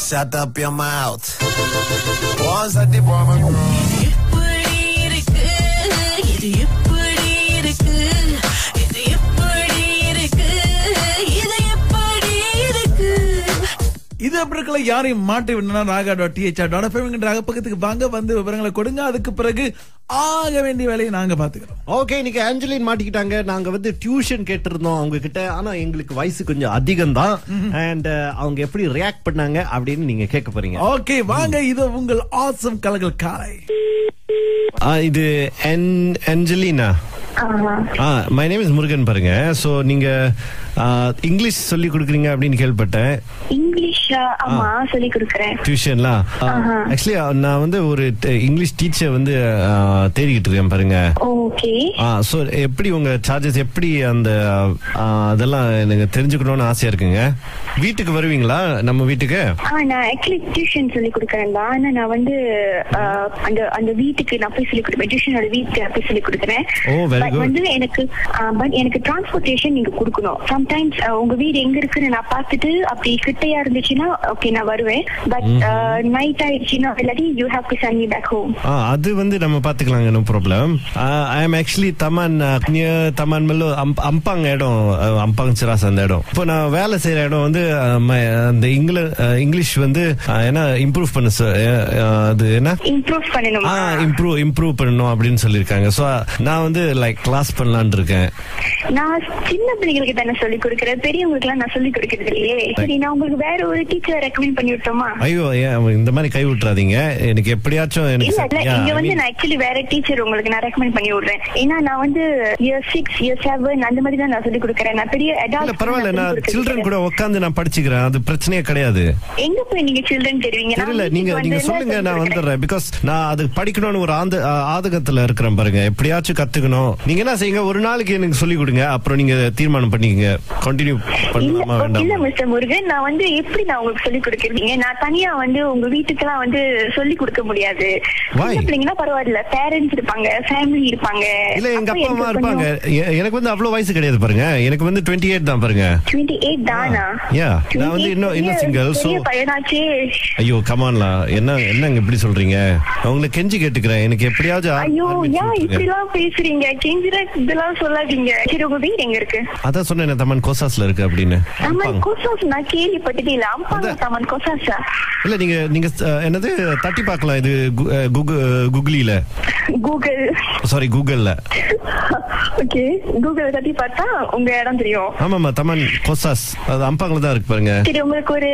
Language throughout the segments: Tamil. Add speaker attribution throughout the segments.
Speaker 1: Shut up your mouth. Once at the bomb.
Speaker 2: இது அப்படி இருக்கல யாரையும் மாட்டி விடனா ராகா.thr.fm பக்கத்துக்கு வாங்க வந்து விவரங்களை கொடுங்க. அதுக்கு பிறகு ஆக வேண்டிய வேலையை நாங்க பாத்துக்கிறோம்.
Speaker 3: ஓகே, இன்னைக்கு ஆஞ்சலின் மாட்டிக்கிட்டாங்க. நாங்க வந்து டியூஷன் கேட்டிருந்தோம் அவங்க கிட்ட. ஆனா எங்களுக்கு வயசு கொஞ்சம் அதிகம் தான். அண்ட் அவங்க எப்படி ரியாக்ட் பண்ணாங்க அப்படின்னு நீங்க கேட்க போறீங்க.
Speaker 2: ஓகே வாங்க, இது உங்கள் ஆசம் கலகல் காலை.
Speaker 3: இது Angelina. My name is Murugan பாருங்க. சோ நீங்க இங்கிலீஷ் சொல்லி கொடுக்குறீங்க அப்படின்னு கேள்விப்பட்டேன்.
Speaker 4: இங்கிலீஷ் ஆமா சொல்லி கொடுக்கிறேன்
Speaker 3: டியூஷன்லாம். ஆக்சுவலி நான் வந்து ஒரு இங்கிலீஷ் டீச்சர் வந்து தேடிக்கிட்டு இருக்கேன் பாருங்க.
Speaker 4: ஓகே.
Speaker 3: சோ எப்படி உங்க சார்ஜஸ் எப்படி அந்த அதெல்லாம் எனக்கு தெரிஞ்சுக்கணும்னு ஆசையா இருக்குங்க. வீட்டுக்கு வருவீங்களா நம்ம வீட்டுக்கு?
Speaker 4: நான் ஆக்சுவலி டியூஷன் சொல்லி கொடுக்கறேன் தான். ஆனா நான் வந்து அந்த அந்த வீட்டுக்கு நான் போய் சொல்லி கொடுப்பேன். டியூஷனோட வீட்டுக்கு போய் சொல்லி கொடுக்குறேன். வந்து எனக்கு டிரான்ஸ்போர்டேஷன் நீங்க கொடுக்கணும். சம்டைம்ஸ் உங்க வீடு எங்க இருக்குன்னு நான் பார்த்துட்டு அப்படி கிட்டையா இருந்துச்சுன்னா ஓகே நான் வருவேன். பட் நைட் ஆயிடுச்சுன்னா இல்லாட்டி you have to send me back home.
Speaker 3: அது வந்து நம்ம பாத்துக்கலாங்க, no problem. I am actually Taman near Taman Mellow Ampang இடம், அம்பாங் சிராஸ் அந்த இடம். இப்போ நான் வேலை செய்யற இடம் வந்து அந்த இங்கிலீஷ் வந்து என்ன இம்ப்ரூவ் பண்ணு சார். அது என்ன
Speaker 4: இம்ப்ரூவ் பண்ணணும்.
Speaker 3: இம்ப்ரூவ் பண்ணணும் அப்படின்னு சொல்லிருக்காங்க. சோ நான் வந்து லைக் கிளாஸ் பண்ணலாம்னு இருக்கேன்.
Speaker 4: நான் சின்ன பிள்ளைங்களுக்கு தானே சொல்லி கொடுக்கிறேன், பெரியவங்களுக்கு எல்லாம் நான் சொல்லி கொடுக்கிறது இல்லையே. சரி, நான் உங்களுக்கு வேற ஒரு டீச்சர் ரெக்கமெண்ட் பண்ணி விட்டோமா?
Speaker 3: ஐயோ இந்த மாதிரி கை விட்டுறாதீங்க. எனக்கு எப்படியாச்சும்
Speaker 4: இங்க வந்து நான் ஆக்சுவலி வேற டீச்சர் உங்களுக்கு நான் ரெக்கமெண்ட் பண்ணி விடுறேன். ஏன்னா நான் வந்து இயர் 6 இயர் 7 அந்த மாதிரி தான் நான் சொல்லி கொடுக்கிறேன். நான் பெரிய அடல்ட்
Speaker 3: பரவாயில்ல, நான் சில்ட்ரன் கூட உட்கார்ந்து நான் படிச்சுக்கிறேன். அது பிரச்சனையே கிடையாது.
Speaker 4: எங்க போய் நீங்க சில்ட்ரன் தெரிவிங்க?
Speaker 3: இல்ல நீங்க சொல்லுங்க, நான் வந்துடுறேன். பிகாஸ் நான் அது படிக்கணும்னு ஒரு ஆதகத்துல இருக்கிறேன் பாருங்க. எப்படியாச்சும் கத்துக்கணும். நீங்க என்ன செய்யுங்க, ஒரு நாளைக்கு எனக்கு சொல்லி கொடுங்க. அப்புறம் நீங்க தீர்மானம் பண்ணிக்கங்க கண்டினியூ பண்ணலாமா வேண்டாம்.
Speaker 4: இல்ல மிஸ்டர் முருகன், நான் வந்து எப்படி நான் உங்களுக்கு சொல்லி கொடுக்கிறீங்க? நான் தனியா வந்து உங்க வீட்டுக்கெல்லாம் வந்து சொல்லி கொடுக்க முடியாது. பிள்ளைங்கன்னா பரவாயில்ல, பேரண்ட்ஸ் இருப்பாங்க, ஃபேமிலி இருப்பாங்க.
Speaker 3: இல்ல எங்க அப்பா அம்மா இருப்பாங்க. எனக்கு வந்து அவ்வளவு வயசு கிடையாது பாருங்க. எனக்கு வந்து 28 தான் பாருங்க.
Speaker 4: 28 தானா?
Speaker 3: யா, நான் வந்து இன்னும் சிங்கிள். சோ
Speaker 4: பையனாச்சே.
Speaker 3: ஐயோ கமான்லா, என்னங்க இப்படி சொல்றீங்க? உங்களை கெஞ்சி கேட்டுக்கிறேன், எனக்கு எப்படியாவது.
Speaker 4: ஐயோ ஏன் இப்படி எல்லாம் பேசுறீங்க? கெஞ்சிர இதெல்லாம் சொல்லாதீங்க. சரி, உங்க வீடு எங்க இருக்கு?
Speaker 3: அதான் சொன்னேன், தமன் கோசாஸ்ல இருக்கு அப்படின்னு.
Speaker 4: தமன் கோசாஸ் நான் கேள்விப்பட்டதே இல்ல. அம்பாங்க தமன் கோசாஸா?
Speaker 3: இல்ல நீங்க என்னது தட்டி பார்க்கலாம். இது கூகுளில கூகுள்ல.
Speaker 4: ஓகே, கூகுள் தட்டி பார்த்தா உங்க இடம் தெரியும்.
Speaker 3: ஆமாமா, தமன் கோசாஸ் அது அம்பாங்கல தான் இருக்கு பாருங்க.
Speaker 4: சரி, உங்களுக்கு ஒரு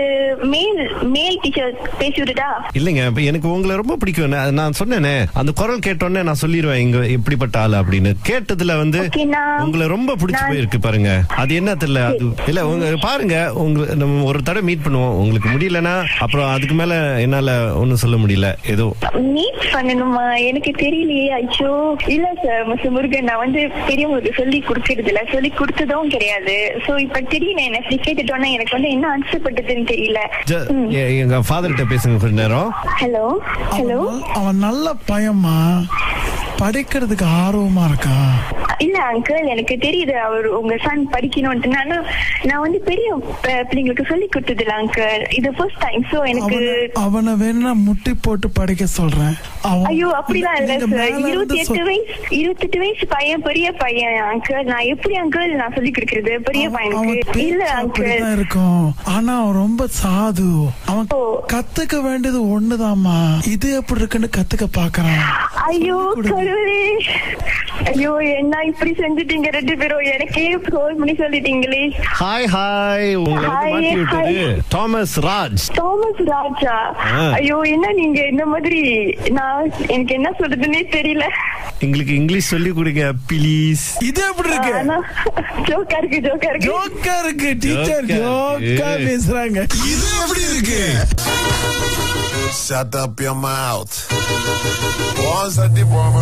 Speaker 4: மேல் டீச்சர் பேசி விடுதா?
Speaker 3: இல்லங்க, எனக்கு உங்களை ரொம்ப பிடிக்கும். நான் சொன்னேனே, அந்த குரல் கேட்டோன்னே நான் சொல்லிடுவேன் இங்க எப்படிப்பட்ட ஆளு அப்படின்னு. கேட்டதுல வந்து உங்களை ரொம்ப பிடிச்சு போயிருக்கு பாருங்க. அது என்ன தெரியல. அது இல்ல உங்க பாருங்க, நம்ம ஒரு தடவை மீட் பண்ணுவோம். உங்களுக்கு முடியலன்னா அப்புறம் அதுக்கு மேல என்னால ஒண்ணும் சொல்ல முடியல. ஏதோ
Speaker 4: மீட் பண்ணணுமா? எனக்கு தெரியலையே. ஐயோ இல்ல சார், மிஸ்டர் முருகன், நான் வந்து பெரியவங்களுக்கு சொல்லி கொடுக்கறது இல்ல, சொல்லி கொடுத்ததும் கிடையாது. சோ இப்ப தெரியல, என்ன கேட்டுட்டோன்னா எனக்கு வந்து என்ன ஆன்சர் பண்றதுன்னு தெரியல.
Speaker 3: எங்க ஃபாதர் கிட்ட பேசுங்க கொஞ்ச நேரம்.
Speaker 4: ஹலோ.
Speaker 2: அவன் நல்ல பையன்மா, படிக்கிறதுக்கு ஆர்வமா இருக்கா?
Speaker 4: இல்ல அங்கிள், எனக்கு தெரியுது அவர் உங்க சன் படிக்கணும்னு. நான் வந்து பெரிய பிள்ளைங்களுக்கு சொல்லி கொடுத்தது இல்ல அங்கிள், இது ஃபர்ஸ்ட் டைம். சோ எனக்கு
Speaker 2: அவனை வேணா முட்டி போட்டு படிக்க சொல்றேன்.
Speaker 4: ஐயோ அப்படிலாம் இல்ல சார். 28 வயசு பையன், பெரிய பையன் அங்கிள். நான் எப்படி அங்கிள் நான் சொல்லி கொடுக்கறது பெரிய பையனுக்கு? இல்ல அங்கிள்
Speaker 2: இருக்கும். ஆனா அவன் ரொம்ப சாது. அவன் கத்துக்க வேண்டியது ஒண்ணுதாம்மா. இது எப்படி இருக்குன்னு கத்துக்க பாக்குறான்.
Speaker 4: ஐயோ கடவுளே, ஐயோ என்ன இப்படி செஞ்சுட்டீங்க ரெண்டு பேரும்? எனக்கே கால் பண்ணி சொல்லிட்டீங்களே.
Speaker 3: ஹாய் உங்களை மாட்டி விட்டது தாமஸ் ராஜா.
Speaker 4: ஐயோ என்ன நீங்க இந்த மாதிரி, நான் எனக்கு என்ன சொல்றதுன்னே தெரியல.
Speaker 3: எங்களுக்கு இங்கிலீஷ் சொல்லி கொடுங்க ப்ளீஸ்.
Speaker 2: இது எப்படி இருக்கு?
Speaker 4: ஜோக்கா இருக்கு
Speaker 2: டீச்சர் ஜோக்கா பேசுறாங்க.
Speaker 1: இது எப்படி இருக்கு? Shut up your mouth. Once at the bomb.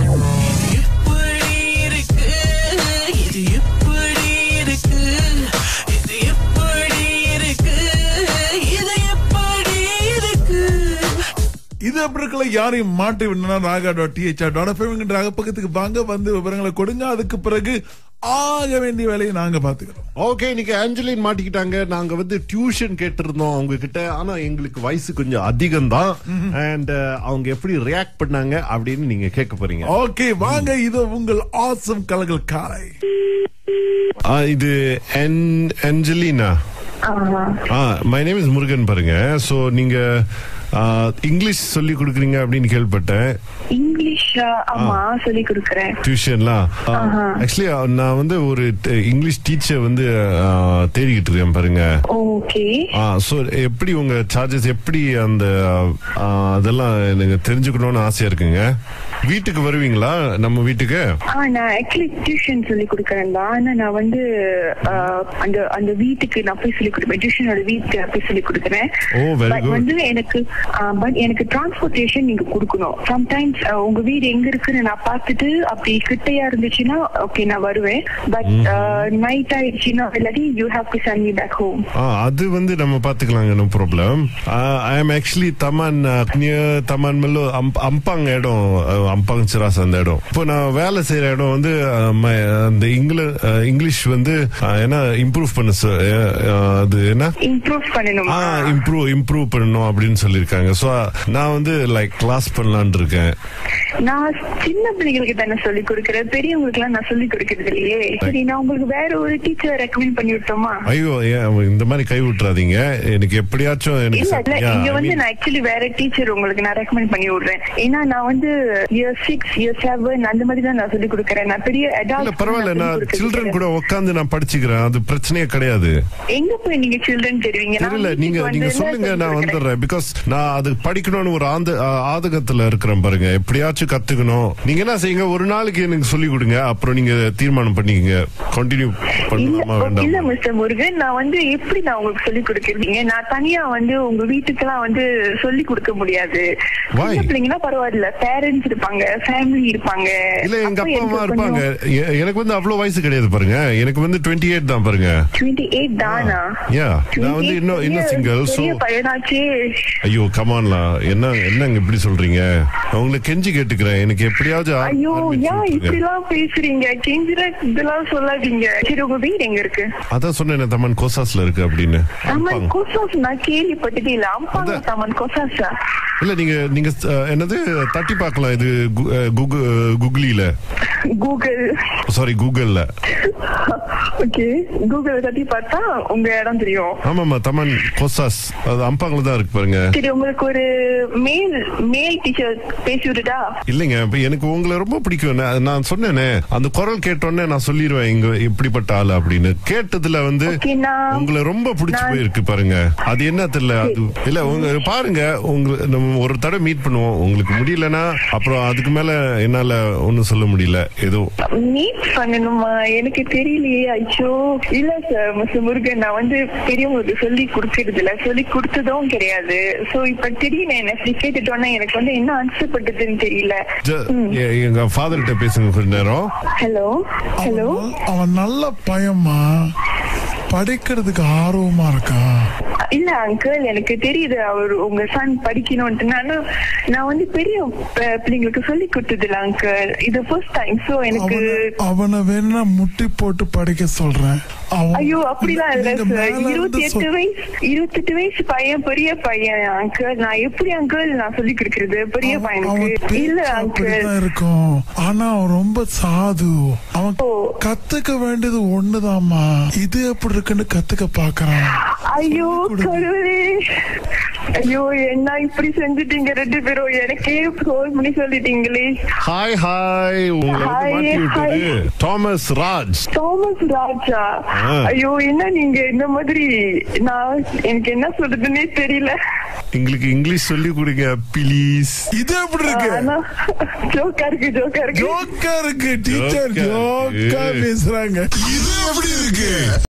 Speaker 2: இது அப்படி இருக்கல யாரையும் மாட்டி விடனா ராகா.thr.fm பக்கத்துக்கு வாங்க வந்து விவரங்களை கொடுங்க. அதுக்கு பிறகு ஆக வேண்டிய வேலையை நாங்க பாத்துக்கிறோம்.
Speaker 1: ஓகே, இன்னைக்கு ஆஞ்சலின் மாட்டிக்கிட்டாங்க. நாங்க வந்து டியூஷன் கேட்டிருந்தோம் அவங்க கிட்ட. ஆனா எங்களுக்கு வயசு கொஞ்சம் அதிகம் தான். அண்ட் அவங்க எப்படி ரியாக்ட் பண்ணாங்க அப்படின்னு நீங்க கேட்க போறீங்க.
Speaker 2: ஓகே, வாங்க. இது உங்கள் ஆசம் கலகல் காலை.
Speaker 3: இது Angelina. My name is Murugan பாருங்க. சோ நீங்க இங்கிலீஷ் சொல்லி கொடுக்குறீங்க அப்படின்னு கேள்விப்பட்டேன்.
Speaker 4: இங்கிலீஷ் ஆமா சொல்லி கொடுக்கறேன்.
Speaker 3: டியூஷன்லாம் ஆக்சுவலி நான் வந்து ஒரு இங்கிலீஷ் டீச்சர் வந்து தேடிக்கிட்டு இருக்கேன் பாருங்க.
Speaker 4: ஓகே.
Speaker 3: சோ எப்படி உங்க சார்ஜஸ் எப்படி அந்த அதெல்லாம் எனக்கு தெரிஞ்சுக்கணும்னு ஆசையா இருக்குங்க. வீட்டுக்கு வருவீங்களா நம்ம வீட்டுக்கு?
Speaker 4: நான் ஆக்சுவலி டியூஷன் சொல்லி கொடுக்கறேன் தான். ஆனா நான் வந்து அந்த வீட்டுக்கு நான் போய் சொல்லி கொடுப்பேன். டியூஷனோட வீட்டுக்கு போய் சொல்லி கொடுக்கறேன். வந்து எனக்கு டிரான்ஸ்போர்டேஷன் நீங்க கொடுக்கணும். சம்டைம்ஸ் உங்க வீடு எங்க இருக்குன்னு நான் பார்த்துட்டு அப்படி கிட்டையா இருந்துச்சுன்னா ஓகே நான் வருவேன். பட் நைட் ஆயிடுச்சுன்னா இல்லாட்டி you have to send me back home.
Speaker 3: அது வந்து நம்ம பாத்துக்கலாங்க, no problem. I am actually Taman near Taman Mellow Ampang இடம், அம்பாங் சிராஸ் அந்த இடம். இப்போ நான் வேலை செய்யற இடம் வந்து அந்த இங்கிலீஷ் வந்து என்ன இம்ப்ரூவ் பண்ண அது என்ன இம்ப்ரூவ் பண்ணணும் அப்படின்னு சொல்லியிருக்காங்க. சோ நான் வந்து லைக் கிளாஸ் பண்ணலான்னு இருக்கேன்.
Speaker 4: நான் சின்ன பிள்ளைங்களுக்கு தானே சொல்லி கொடுக்கறேன், பெரியவங்களுக்கு எல்லாம் நான் சொல்லி கொடுக்கறது இல்லையே. சரி, நான் உங்களுக்கு வேற ஒரு டீச்சர் ரெக்கமெண்ட் பண்ணி விட்டோமா?
Speaker 3: ஐயோ, இந்த மாதிரி கை விட்டுறாதீங்க. எனக்கு எப்படியாச்சும்
Speaker 4: இங்க வந்து நான் ஆக்சுவலி வேற டீச்சர் உங்களுக்கு நான் ரெக்கமெண்ட் பண்ணி விடுறேன். ஏன்னா நான் வந்து இயர் 6 இயர் 7 அந்த மாதிரி தான் நான் சொல்லி கொடுக்கறேன். நான் பெரிய அடல்ட்
Speaker 3: பரவாயில்ல, நான் சில்ட்ரன் கூட உட்கார்ந்து நான் படிச்சுக்கிறேன். அது பிரச்சனையே கிடையாது.
Speaker 4: எங்க போய் நீங்க சில்ட்ரன் தெரிவிங்க?
Speaker 3: தெரியல, நீங்க சொல்லுங்க, நான் வந்துடுறேன். பிகாஸ் நான் அது படிக்கணும்னு ஒரு ஆதகத்துல இருக்கிறேன் பாருங்க. எப்படியாச்சும் கத்துக்கணும். நீங்க என்ன செய்யுங்க, ஒரு நாளைக்கு எனக்கு சொல்லி கொடுங்க, அப்புறம் நீங்க தீர்மானம் பண்ணிக்கங்க கண்டினியூ பண்ணலாமா வேண்டாம்.
Speaker 4: இல்ல மிஸ்டர் முருகன், நான் வந்து எப்படி நான் உங்களுக்கு சொல்லி கொடுக்கறீங்க? நான் தனியா வந்து உங்க வீட்டுக்கெல்லாம் வந்து சொல்லி கொடுக்க முடியாது. பிள்ளைங்கன்னா பரவாயில்ல, பேரண்ட்ஸ் இருப்பாங்க, ஃபேமிலி இருப்பாங்க.
Speaker 3: இல்ல, எங்க அப்பா அம்மா இருப்பாங்க. எனக்கு வந்து அவ்வளவு வயசு கிடையாது பாருங்க. எனக்கு வந்து 28 தான் பாருங்க.
Speaker 4: 28 தானா?
Speaker 3: நான் வந்து இன்னும் சிங்கிள்.
Speaker 4: பையனாச்சே.
Speaker 3: ஐயோ கமான்லா, என்னங்க இப்படி சொல்றீங்க? உங்களுக்கு கெஞ்சி கேட்டுக்கிறேன், எனக்கு எப்படியாவது.
Speaker 4: ஐயோ, ஏன் இப்படி எல்லாம் பேசுறீங்க? கெஞ்சிரா இதெல்லாம் சொல்லாதீங்க. சரி, உங்க வீடு எங்க இருக்கு?
Speaker 3: அதான் சொன்னேன், தமன் கோசாஸ்ல இருக்கு அப்படின்னு.
Speaker 4: தமன் கோசாஸ் நான் கேள்விப்பட்டதே இல்ல. அம்பாங்க தமன் கோசாஸா?
Speaker 3: இல்ல, நீங்க என்னது தட்டி பார்க்கலாம். இது கூகுளில கூகுள்ல
Speaker 4: ஓகே, கூகுள் தட்டி பார்த்தா உங்க இடம் தெரியும்.
Speaker 3: ஆமாமா, தமன் கோசாஸ் அது அம்பாங்கல தான் இருக்கு பாருங்க.
Speaker 4: சரி, உங்களுக்கு ஒரு மேல் டீச்சர் பேசி விடுதா?
Speaker 3: இல்லைங்க, எனக்கு உங்களை ரொம்ப பிடிக்கும். நான் சொன்னேனே, அந்த குரல் கேட்டோன்னே நான் சொல்லிடுவேன் இங்க எப்படிப்பட்ட ஆளு அப்படின்னு. கேட்டதுல வந்து உங்களை ரொம்ப பிடிச்சு போயிருக்கு பாருங்க. அது என்ன தெரியல, அது இல்ல உங்க பாருங்க. நம்ம ஒரு தடவை மீட் பண்ணுவோம். உங்களுக்கு முடியலன்னா அப்புறம் அதுக்கு மேல என்னால ஒண்ணும் சொல்ல முடியல. ஏதோ
Speaker 4: மீட் பண்ணணுமா? எனக்கு தெரியலையே. ஐயோ, இல்ல சார் மிஸ்டர் முருகன், நான் வந்து பெரியவங்களுக்கு சொல்லி கொடுக்கறது இல்ல, சொல்லி கொடுத்ததும் கிடையாது. சோ இப்ப திடீர்னு என்ன கேட்டுட்டோன்னா எனக்கு வந்து என்ன ஆன்சர் பண்றதுன்னு தெரியல.
Speaker 3: எங்க ஃபாதர் கிட்ட பேசுங்க கொஞ்ச நேரம்.
Speaker 4: ஹலோ.
Speaker 2: அவன் நல்ல பையன்மா, படிக்கிறதுக்கு ஆர்வமா இருக்கான்.
Speaker 4: இல்ல அங்கிள், எனக்கு தெரியுது அவர் உங்க சன் படிக்கணும்ட்டு. நான் வந்து பெரிய பிள்ளைங்களுக்கு சொல்லி கொடுத்தது இல்ல அங்கிள், இது ஃபர்ஸ்ட் டைம். சோ எனக்கு
Speaker 2: அவனை வேணா முட்டி போட்டு படிக்க சொல்றேன்.
Speaker 4: ஐயோ, அப்படிலாம் இல்ல சார். 28 வயசு பையன், பெரிய பையன் அங்கிள். நான் எப்படி அங்கிள் நான் சொல்லி கொடுக்கறது பெரிய பையனுக்கு? இல்ல அங்கிள்
Speaker 2: இருக்கும். ஆனா அவன் ரொம்ப சாது. அவன் கத்துக்க வேண்டியது ஒண்ணுதாம்மா. இது எப்படி இருக்குன்னு கத்துக்க பாக்குறான்.
Speaker 4: ஐயோ கடவுளே, ஐயோ என்ன இப்படி செஞ்சுட்டீங்க ரெண்டு பேரும்? எனக்கே ஃபோன் பண்ணி சொல்லிட்டீங்களே.
Speaker 3: ஹாய் உங்களை தாமஸ் ராஜா.
Speaker 4: ஐயோ, என்ன நீங்க இந்த மாதிரி? நான் எனக்கு என்ன சொல்றதுன்னே தெரியல.
Speaker 3: எங்களுக்கு இங்கிலீஷ் சொல்லி கொடுங்க ப்ளீஸ்.
Speaker 2: இது எப்படி இருக்கு?
Speaker 4: ஜோக்கா இருக்கு.
Speaker 2: டீச்சர் ஜோக்கா பேசுறாங்க. இது எப்படி இருக்கு?